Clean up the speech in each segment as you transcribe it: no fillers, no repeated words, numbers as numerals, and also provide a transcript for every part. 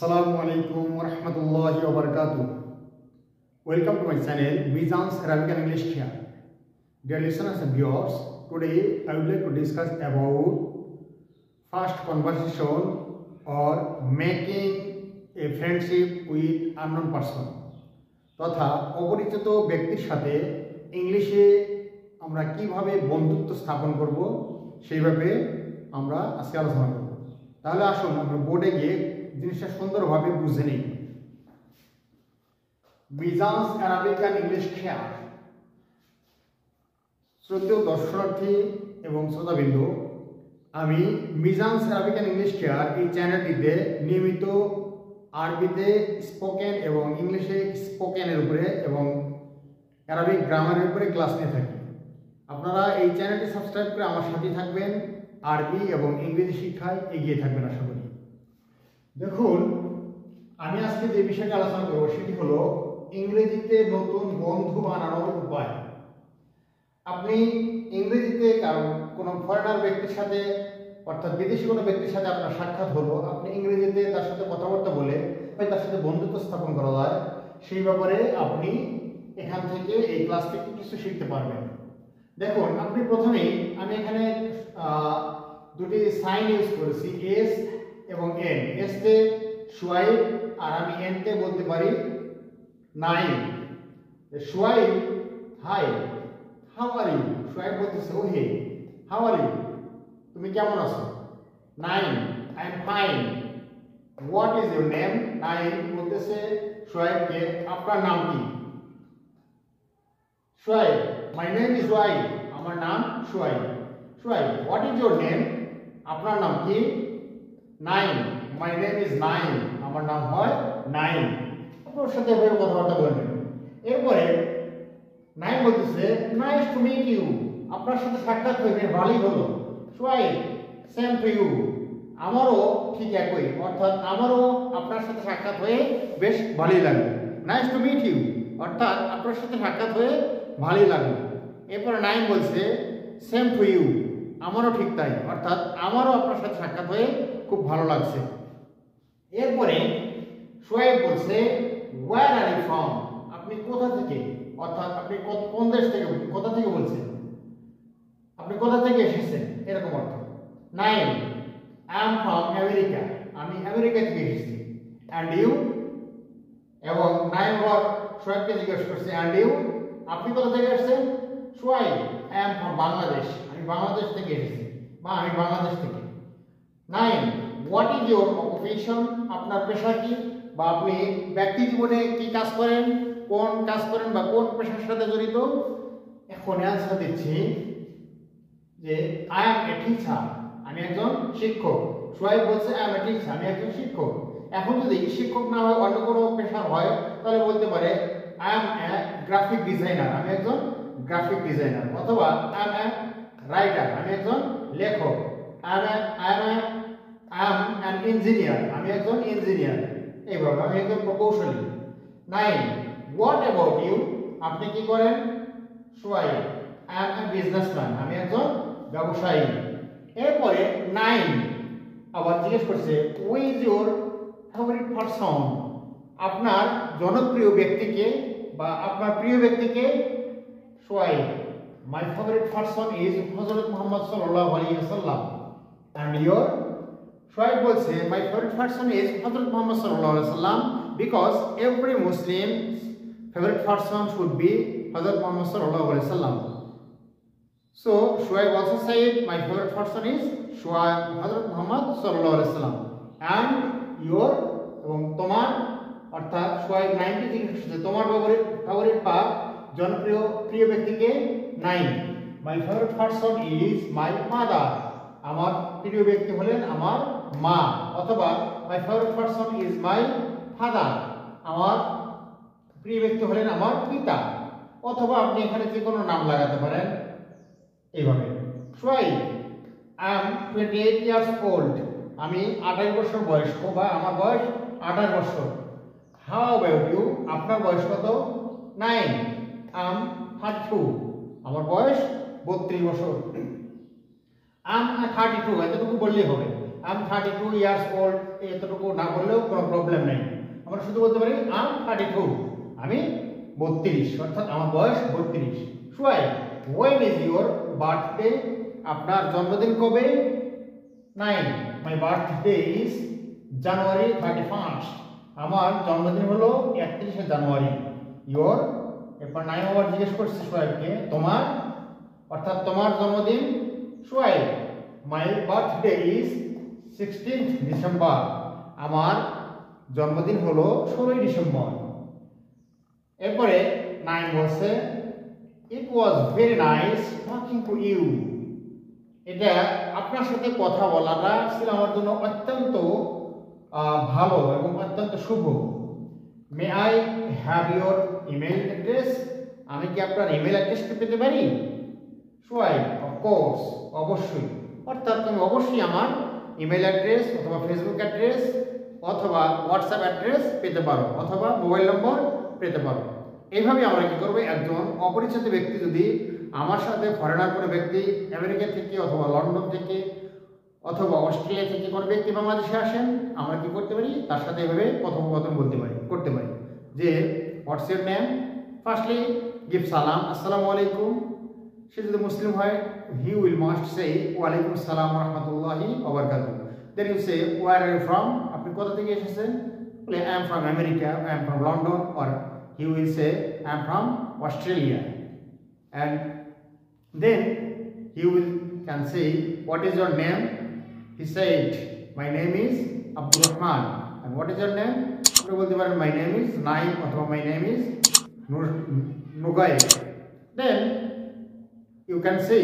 Assalamu alaikum wa rahmatullahi wa barakatuh. Welcome to my channel Mizan's Arabic and English here. Dear listeners and viewers, today I would like to discuss about first conversation or making a friendship with unknown person. তথা অপরিচিত ব্যক্তির সাথে ইংলিশে আমরা কিভাবে বন্ধুত্ব স্থাপন করব সেইভাবে আমরা আজকে আলোচনা করব। তাহলে আসুন আমরা বোর্ডে গিয়ে জিনিসটা সুন্দরভাবে বুঝে নিই। মিজান্স আরাবিক অ্যান্ড ইংলিশ ক্লাস। শ্রদ্ধেয় দর্শনার্থী এবং শ্রোতাবৃন্দ, আমি মিজান্স আরাবিক অ্যান্ড ইংলিশ ক্লাস এই চ্যানেলটিতে নিয়মিত আরবিতে স্পোকেন এবং ইংলিশে স্পোকেনের উপরে এবং আরবিক গ্রামারের উপরে ক্লাস নিয়ে থাকি। আপনারা এই চ্যানেলটি সাবস্ক্রাইব করে আমার সাথে থাকবেন, আরবি এবং ইংরেজি শিক্ষায় এগিয়ে থাকবেন আশা করি। দেখুন, আমি আজকে যে বিষয়টা আলোচনা করব সেটি হলো ইংরেজিতে নতুন বন্ধু বানানোর উপায়। আপনি ইংরেজিতে কোনো ফরেনার ব্যক্তির সাথে অর্থাৎ বিদেশি কোনো ব্যক্তির সাথে আপনার সাক্ষাৎ হলো, আপনি ইংরেজিতে তার সাথে কথাবার্তা বলে তার সাথে বন্ধুত্ব স্থাপন করা যায়, সেই ব্যাপারে আপনি এখান থেকে এই ক্লাস থেকে কিছু শিখতে পারবেন। দেখুন, আপনি প্রথমেই আমি এখানে দুটি সাইন ইউজ করেছি, এস এবং এন। এস তে সোয়াইব আর আমি এন তে বলতে পারি Naim. Shoaib, hi, how are you. Shoaib বলতেছে oh hey, how are you, তুমি কেমন আছো। Naim, I am fine. What is your name. Naim বলতেছে সোয়াইবকে আপনার নাম কি। Shoaib, my name is Shoaib, আমার নাম সোয়াইব। Shoaib, what is your name, আপনার নাম কি। Naim, my name is Naim, আমার নাম হয় নাইম। ওর সাথে এভাবে কথাবার্তা বলবেন। এরপরে নাইম বলতেছে নাইস টু মিট ইউ, আপনার সাথে সাক্ষাৎ হয়ে ভালোই হলো। সোয়াইব, সেম টু ইউ, আমারও ঠিক একই, অর্থাৎ আমারও আপনার সাথে সাক্ষাৎ হয়ে বেশ ভালোই লাগলো। নাইস টু মিট ইউ, অর্থাৎ আপনার সাথে সাক্ষাৎ হয়ে ভালোই লাগলো। এরপর নাইম বলছে সেম টু ইউ, আমারও ঠিক তাই, অর্থাৎ আমারও আপনার সাথে সাক্ষাৎ হয়ে খুব ভালো লাগছে। এরপরে সোয়াইব বলছে ওয়্যার আর ইউ ফ্রম, আপনি কোথা থেকে, অর্থাৎ আপনি কোন দেশ থেকে, কোথা থেকে বলছেন, আপনি কোথা থেকে এসেছেন, এরকম অর্থ। Naim, I am from America, আমি আমেরিকা থেকে এসেছি। অ্যান্ড ইউ, এবং নাইম আবার সোয়াইবকে জিজ্ঞেস করছে অ্যান্ড ইউ, আপনি কোথা থেকে এসেছেন। Shoaib, I am from Bangladesh, আমি বাংলাদেশ থেকে এসেছি বা আমি বাংলাদেশ থেকে। Naim, what is your occupation, আপনার পেশা কি, বা আপনি ব্যক্তি জীবনে কি কাজ করেন, কোন কাজ করেন বা কোন পেশার সাথে জড়িত। এখন অ্যান্সার দিচ্ছি যে আই এম এ টিচার, আমি একজন শিক্ষক। সোয়াইব বলছে আই এম এ টিচার, আমি একজন শিক্ষক। এখন যদি শিক্ষক না হয় অন্য কোনো পেশা হয় তাহলে বলতে পারে I M A graphic designer, আমি একজন গ্রাফিক ডিজাইনার। অথবা আই এম এ রাইটার, আমি একজন লেখক। আই এম অ্যান ইঞ্জিনিয়ার, আমি একজন ইঞ্জিনিয়ার। এইভাবে আমি একজন প্রকৌশলী। নাইন, হোয়াট অ্যাবাউট ইউ, আপনি কি করেন। Shoaib, I M a businessman, আমি একজন ব্যবসায়ী। এরপরে নাইন আবার জিজ্ঞেস করছে who is your favourite person, আপনার জনপ্রিয় ব্যক্তিকে বা আপনার প্রিয় ব্যক্তিকে। Shoaib, my favourite person is হযরত মুহাম্মদ সাল্লাল্লাহু আলাইহি ওয়াসাল্লাম। And your. সোয়াইব বলছে মাই ফেভারিট পারসন ইজ হযরত মুহাম্মদ সাল্লাল্লাহু আলাইহি ওয়াসাল্লাম because every Muslims favourite person should be হযরত মুহাম্মদ সাল্লাল্লাহু আলাইহি ওয়াসাল্লাম। So Shoaib also said my favorite person is Hazrat Muhammad sallallahu alaihi wasallam. And your, এবং তোমার, অর্থাৎ সোয়াইব 90 জিজ্ঞেস করছে তোমার ফেভারিট বা জনপ্রিয় প্রিয় ব্যক্তিকে। Nine, my favourite person is my mother, আমার প্রিয় ব্যক্তি হলেন আমার মা। অথবা my favourite person is my father, আমার প্রিয় ব্যক্তি হলেন আমার পিতা। অথবা আপনি এখানে যে কোনো নাম লাগাতে পারেন এইভাবে। Shoaib, I am 28 years old, আমি 28 বছর বয়স্ক বা আমার বয়স 28 বছর। হাউ অ্যাবাউট ইউ, আপনার বয়স কত। নাইন, আই এম 32, আমার বয়স 32 বছর। আই এম 32, এতটুকু বললেই হবে। আই এম 32 ইয়ার্স ওল্ড, এতটুকু না বললেও কোনো প্রবলেম নেই। আমরা শুধু বলতে পারি আই এম 32, আমি 32, অর্থাৎ আমার বয়স 32। Suhaib, when is your birthday? আপনার জন্মদিন কবে? 9, my birthday is January 31st. আমার জন্মদিন হলো 31শে জানুয়ারি। your, এরপর 9 আবার জিজ্ঞেস করছি সোহাইবকে তোমার, অর্থাৎ তোমার জন্মদিন। Suhaib, my birthday is 16th December. আমার জন্মদিন হলো 16ই ডিসেম্বর। এরপরে 9 বলছে it was very nice talking to you. এটা আপনার সাথে কথা বলাটা ছিল আমার জন্য অত্যন্ত ভালো এবং অত্যন্ত শুভ। May I have your email address? আমি কি আপনার ইমেল অ্যাড্রেসটা পেতে পারি? সোহাইব, অফকোর্স, অবশ্যই, অর্থাৎ তুমি অবশ্যই আমার ইমেল অ্যাড্রেস অথবা ফেসবুক অ্যাড্রেস অথবা হোয়াটসঅ্যাপ অ্যাড্রেস পেতে পারো অথবা মোবাইল নম্বর পেতে পারো। এইভাবে আমরা কি করবো, একজন অপরিচিত ব্যক্তি যদি আমার সাথে ফরেনার কোনো ব্যক্তি আমেরিকা থেকে অথবা লন্ডন থেকে অথবা অস্ট্রেলিয়া থেকে কোনো ব্যক্তি বাংলাদেশে আসেন, আমরা কি করতে পারি, তার সাথে এভাবে কথোপকথন করতে পারি যে what's your name? Firstly give সালাম, আসসালামু আলাইকুম। সে যদি মুসলিম হয়, হি উইল মাস্ট সে ওয়ালাইকুম আসসালাম ওয়া রাহমাতুল্লাহি ওয়া বারাকাতুহু। Then you say where are you from? আপনি কোথা থেকে এসেছেন? বলে I am from America, I am from London, or he will say I am from Australia. And then he will can say what is your name? He said my name is Abdul Rahman. And what is your name? My name is Naim or my name is Nugai. Then you can say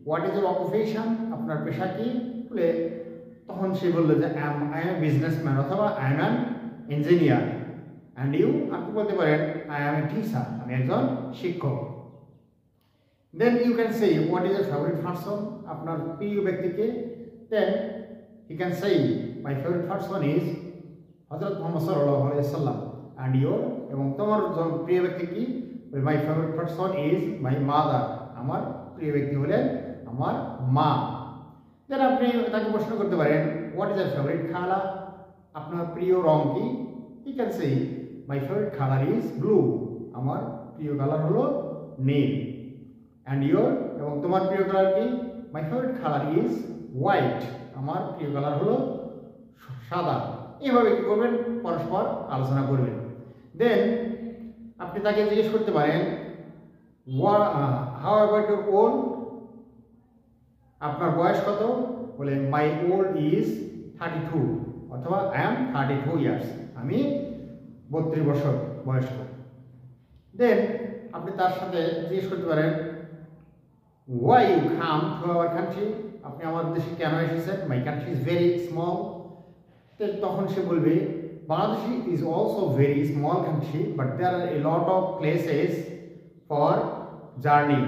what is your occupation? আপনার পেশা কি? বলে তখন সে বলল যে I am a businessman অথবা I am an engineer. And you, আপনি বলতে পারেন I am a teacher, আমি একজন শিক্ষক। Then you can say what is your favorite person? আপনার প্রিয় ব্যক্তিকে? Then you can say my favorite person is হযরত মুহাম্মদ সাল্লাল্লাহু আলাইহি ওয়াসাল্লাম। And your, এবং তোমার প্রিয় ব্যক্তি কি? My favorite person is my mother. আমার প্রিয় ব্যক্তি হলেন আমার মা। Then আপনি তাকে প্রশ্ন করতে পারেন what is your favorite color? আপনার প্রিয় রং কি? You can say my favorite color is blue. আমার প্রিয় কালার হলো নীল। And your, এবং তোমার প্রিয় কালার কি? My favorite color is white. আমার প্রিয় কালার হলো সাদা। এইভাবে কি করবেন, পরস্পর আলোচনা করবেন। দেন আপনি তাকে জিজ্ঞেস করতে পারেন how about your old? আপনার বয়স কত? বলে my old is 32 অথবা I am 32 years. আমি 32 বছর বয়স্ক। দেন আপনি তার সাথে জিজ্ঞেস করতে পারেন why you come to our country? আপনি আমাদের দেশে কেন এসেছেন? my country is very small. তখন সে বলবে Bangladesh is also very small country but there are a lot of places for journey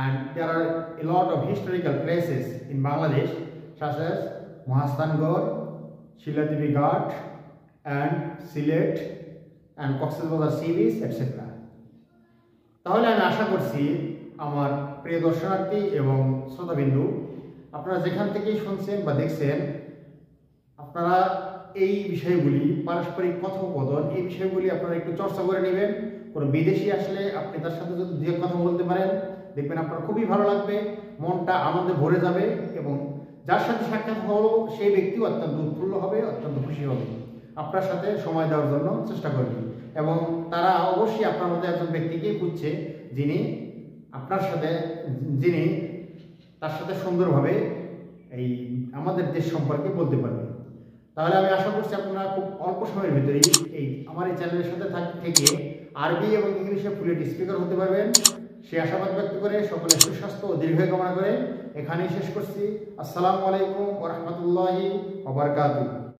and there are a lot of historical places in Bangladesh such as Mahastangor, Shiladevi Ghat and Sylhet and Cox's Bazar sea beach etc. তাহলে আমি আশা করছি আমার প্রিয় দর্শনার্থী এবং শ্রোতাবিন্দু, আপনারা যেখান থেকেই শুনছেন বা দেখছেন, আপনারা এই বিষয়গুলি পারস্পরিক কথোপকথন এই বিষয়গুলি আপনারা একটু চর্চা করে নেবেন। কোনো বিদেশি আসলে আপনি তার সাথে যদি যে কথা বলতে পারেন, দেখবেন আপনার খুবই ভালো লাগবে, মনটা আনন্দে ভরে যাবে এবং যার সাথে সাক্ষাৎ হলো সেই ব্যক্তিও অত্যন্ত উৎফুল্ল হবে, অত্যন্ত খুশি হবে, আপনার সাথে সময় দেওয়ার জন্য চেষ্টা করবে এবং তারা অবশ্যই আপনার মধ্যে একজন ব্যক্তিকেই খুঁজছে যিনি আপনার সাথে তার সাথে সুন্দরভাবে এই আমাদের দেশ সম্পর্কে বলতে পারবে। তাহলে আমি আশা করছি আপনারা খুব অল্প সময়ের ভিতরেই এই আমার এই চ্যানেলের সাথে থেকে আরবি এবং ইংলিশে ফ্লুয়েন্ট স্পিকার হতে পারবেন সে আশাবাদ ব্যক্ত করে সকলের সুস্বাস্থ্য ও দীর্ঘায়ু কামনা করে এখানেই শেষ করছি। আসসালামু আলাইকুম ওয়া রাহমাতুল্লাহি ওয়া বারাকাতুহু।